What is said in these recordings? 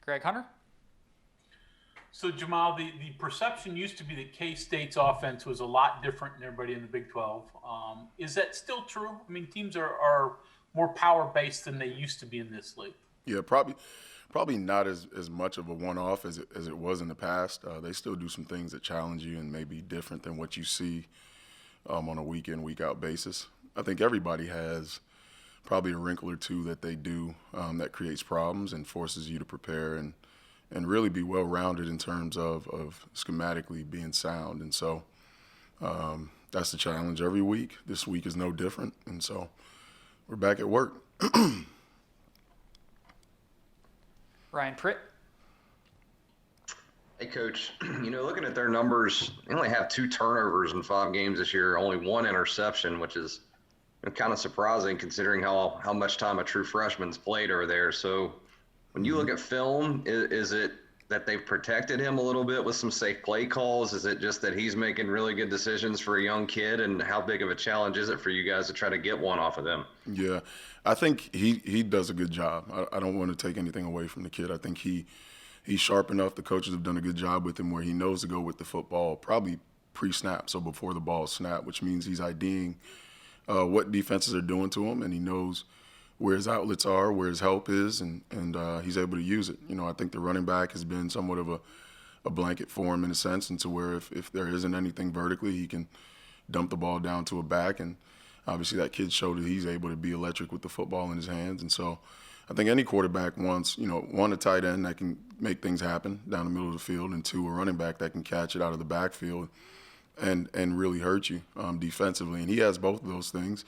Greg Hunter? So, Jahmile, the perception used to be that K-State's offense was a lot different than everybody in the Big 12. Is that still true? I mean, teams are more power-based than they used to be in this league. Yeah, probably not as much of a one-off as it was in the past. They still do some things that challenge you and may be different than what you see on a week-in, week-out basis. I think everybody has probably a wrinkle or two that they do that creates problems and forces you to prepare and really be well-rounded in terms of schematically being sound. And so that's the challenge every week. This week is no different. And so we're back at work. Ryan Pritt? Hey, Coach. Looking at their numbers, they only have 2 turnovers in 5 games this year, only 1 interception, which is kind of surprising considering how much time a true freshman's played over there. So when you look at film, is it that they've protected him a little bit with some safe play calls? Is it just that he's making really good decisions for a young kid? And how big of a challenge is it for you guys to try to get one off of them? Yeah, I think he does a good job. I don't want to take anything away from the kid. I think he's sharp enough. The coaches have done a good job with him where he knows to go with the football probably pre-snap, so before the ball snap, which means he's IDing what defenses are doing to him, and he knows where his outlets are, where his help is, and he's able to use it. I think the running back has been somewhat of a blanket for him in a sense, and to where if there isn't anything vertically, he can dump the ball down to a back. And obviously that kid showed that he's able to be electric with the football in his hands. And so I think any quarterback wants, one, a tight end that can make things happen down the middle of the field, and 2, a running back that can catch it out of the backfield and really hurt you defensively. And he has both of those things.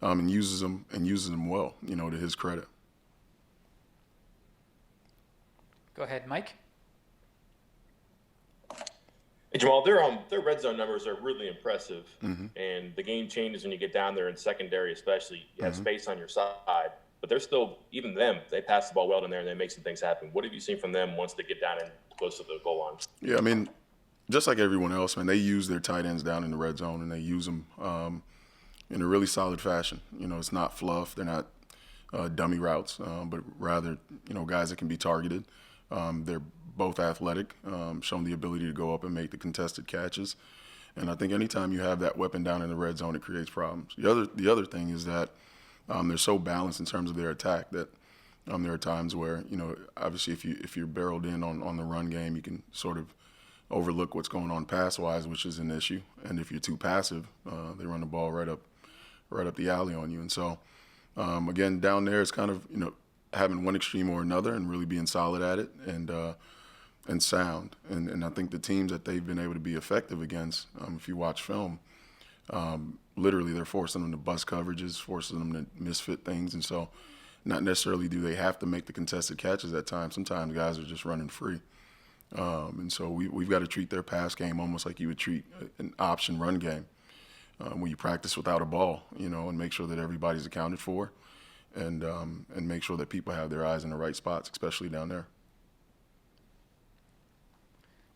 And uses them well, to his credit. Go ahead, Mike. Hey, Jahmile, their red zone numbers are really impressive, and the game changes when you get down there in secondary, especially. You have space on your side, but they're still, even them, they pass the ball well in there and they make some things happen. What have you seen from them once they get down and close to the goal line? Yeah, I mean, just like everyone else, man, they use their tight ends down in the red zone, and they use them in a really solid fashion. It's not fluff. They're not dummy routes, but rather, guys that can be targeted. They're both athletic, showing the ability to go up and make the contested catches. And I think anytime you have that weapon down in the red zone, it creates problems. The other thing is that they're so balanced in terms of their attack that there are times where, obviously if you're barreled in on the run game, you can sort of overlook what's going on pass-wise, which is an issue. And if you're too passive, they run the ball right up the alley on you. And so, again, down there it's kind of, having one extreme or another and really being solid at it and sound. And I think the teams that they've been able to be effective against, if you watch film, literally they're forcing them to bust coverages, forcing them to misfit things. And so not necessarily do they have to make the contested catches at times. Sometimes guys are just running free. And so we've got to treat their pass game almost like you would treat an option run game. When you practice without a ball, and make sure that everybody's accounted for, and make sure that people have their eyes in the right spots, especially down there.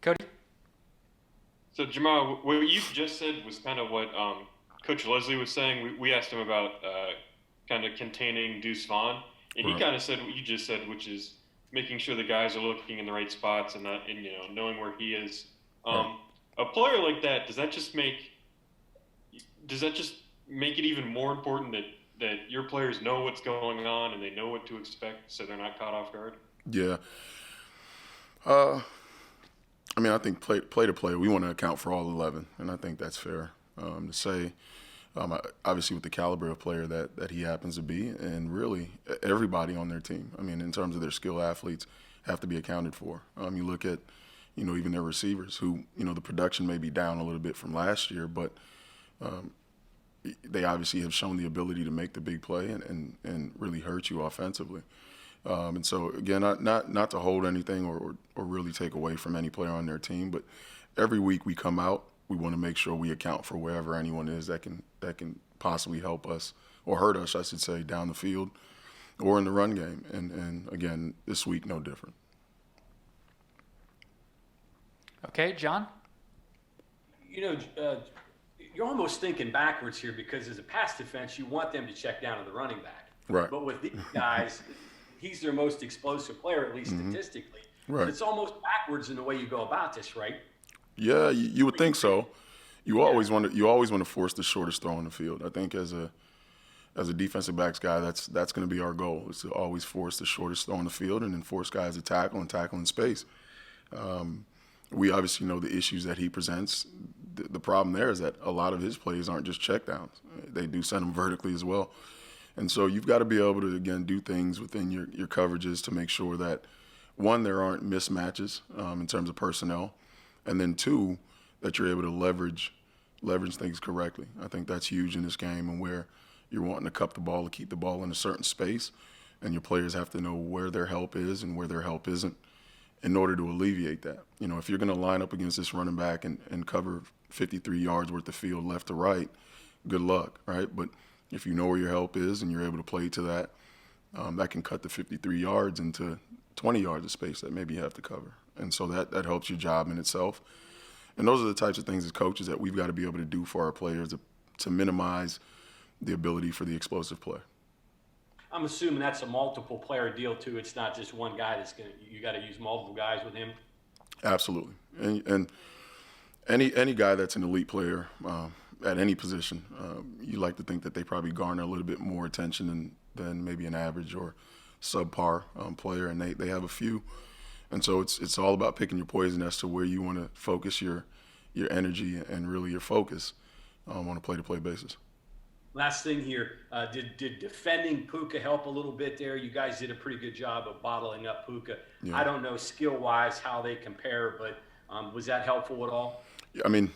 Cody? So, Jahmile, what you just said was kind of what Coach Leslie was saying. We asked him about kind of containing Deuce Vaughn, and he kind of said what you just said, which is making sure the guys are looking in the right spots and knowing where he is. A player like that, does that just make it even more important that your players know what's going on and they know what to expect so they're not caught off guard? Yeah. I think play to play, we want to account for all 11, and I think that's fair to say. Obviously, with the caliber of player that he happens to be, and really everybody on their team. In terms of their skill athletes, have to be accounted for. You look at, even their receivers who, the production may be down a little bit from last year, but they obviously have shown the ability to make the big play and really hurt you offensively. And so, again, not to hold anything or really take away from any player on their team, but every week we come out, we want to make sure we account for wherever anyone is that can possibly help us or hurt us, I should say, down the field or in the run game. And again, this week, no different. Okay, John? You're almost thinking backwards here because as a pass defense, you want them to check down to the running back. Right. But with these guys, he's their most explosive player, at least statistically. Right. But it's almost backwards in the way you go about this, right? Yeah, you would think so. You always want to force the shortest throw on the field. I think as a defensive backs guy, that's going to be our goal, is to always force the shortest throw on the field and then force guys to tackle in space. We obviously know the issues that he presents. The problem there is that a lot of his plays aren't just checkdowns. They do send them vertically as well. And so you've got to be able to, again, do things within your coverages to make sure that, one, there aren't mismatches in terms of personnel, and then two, that you're able to leverage things correctly. I think that's huge in this game, and where you're wanting to cup the ball to keep the ball in a certain space, and your players have to know where their help is and where their help isn't in order to alleviate that. You know, if you're going to line up against this running back and cover 53 yards worth of field left to right, good luck, right? But if you know where your help is and you're able to play to that, that can cut the 53 yards into 20 yards of space that maybe you have to cover. And so that helps your job in itself. And those are the types of things as coaches that we've got to be able to do for our players to minimize the ability for the explosive play. I'm assuming that's a multiple player deal too. It's not just one guy you got to use multiple guys with him. Absolutely. And any guy that's an elite player at any position, you like to think that they probably garner a little bit more attention than maybe an average or subpar player, and they have a few. And so it's all about picking your poison as to where you want to focus your energy and really your focus on a play-to-play basis. Last thing here, did defending Puka help a little bit there? You guys did a pretty good job of bottling up Puka. Yeah. I don't know skill-wise how they compare, but was that helpful at all? I mean,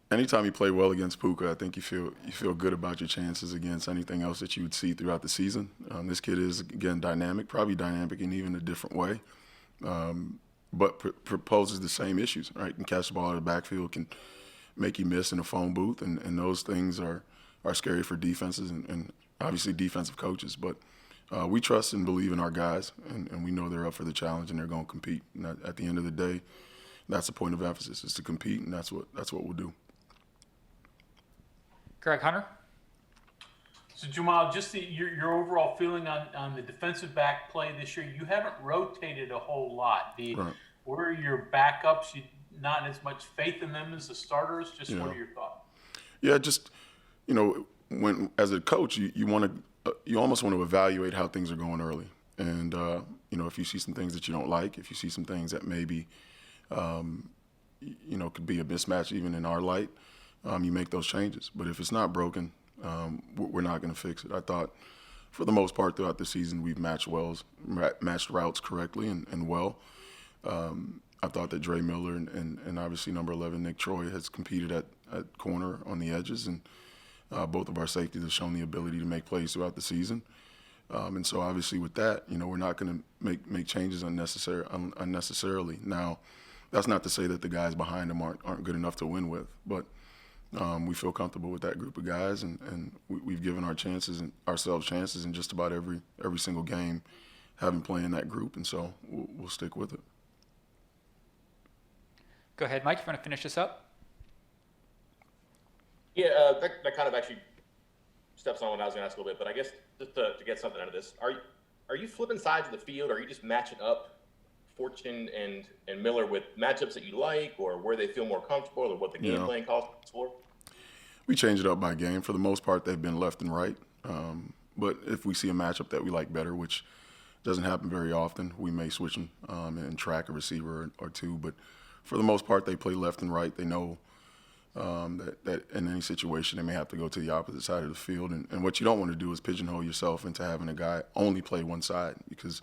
anytime you play well against Puka, I think you feel good about your chances against anything else that you would see throughout the season. This kid is, again, dynamic, probably dynamic in even a different way, but proposes the same issues, right? Can catch the ball out of the backfield, can make you miss in a phone booth, and those things are scary for defenses and obviously defensive coaches. But we trust and believe in our guys, and we know they're up for the challenge and they're going to compete. And at the end of the day, that's the point of emphasis, is to compete, and that's what we'll do. Greg Hunter. So Jahmile, just your overall feeling on the defensive back play this year. You haven't rotated a whole lot. Right. Where are your backups? You not as much faith in them as the starters. Just Yeah. what are your thoughts? Yeah, just, when as a coach, you almost want to evaluate how things are going early, and if you see some things that you don't like, if you see some things that maybe could be a mismatch even in our light, you make those changes. But if it's not broken, we're not going to fix it. I thought, for the most part throughout the season, we've matched routes correctly and well. I thought that Dre Miller and obviously number 11 Nick Troy has competed at corner on the edges, and both of our safeties have shown the ability to make plays throughout the season. And so obviously with that, we're not going to make changes unnecessarily. Now, that's not to say that the guys behind them aren't good enough to win with, but we feel comfortable with that group of guys, and we've given ourselves chances in just about every single game, having played in that group, and so we'll stick with it. Go ahead, Mike. You want to finish this up? Yeah, that kind of actually steps on what I was going to ask a little bit, but I guess just to get something out of this, are you flipping sides of the field, or are you just matching up Fortune and Miller with matchups that you like, or where they feel more comfortable, or what the game plan calls for? We change it up by game. For the most part, they've been left and right. But if we see a matchup that we like better, which doesn't happen very often, we may switch them and track a receiver or two. But for the most part, they play left and right. They know that in any situation they may have to go to the opposite side of the field. And what you don't want to do is pigeonhole yourself into having a guy only play one side, because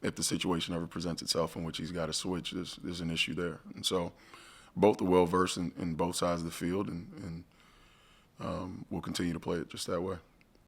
if the situation ever presents itself in which he's got to switch, there's an issue there. And so both are well-versed in both sides of the field, and we'll continue to play it just that way.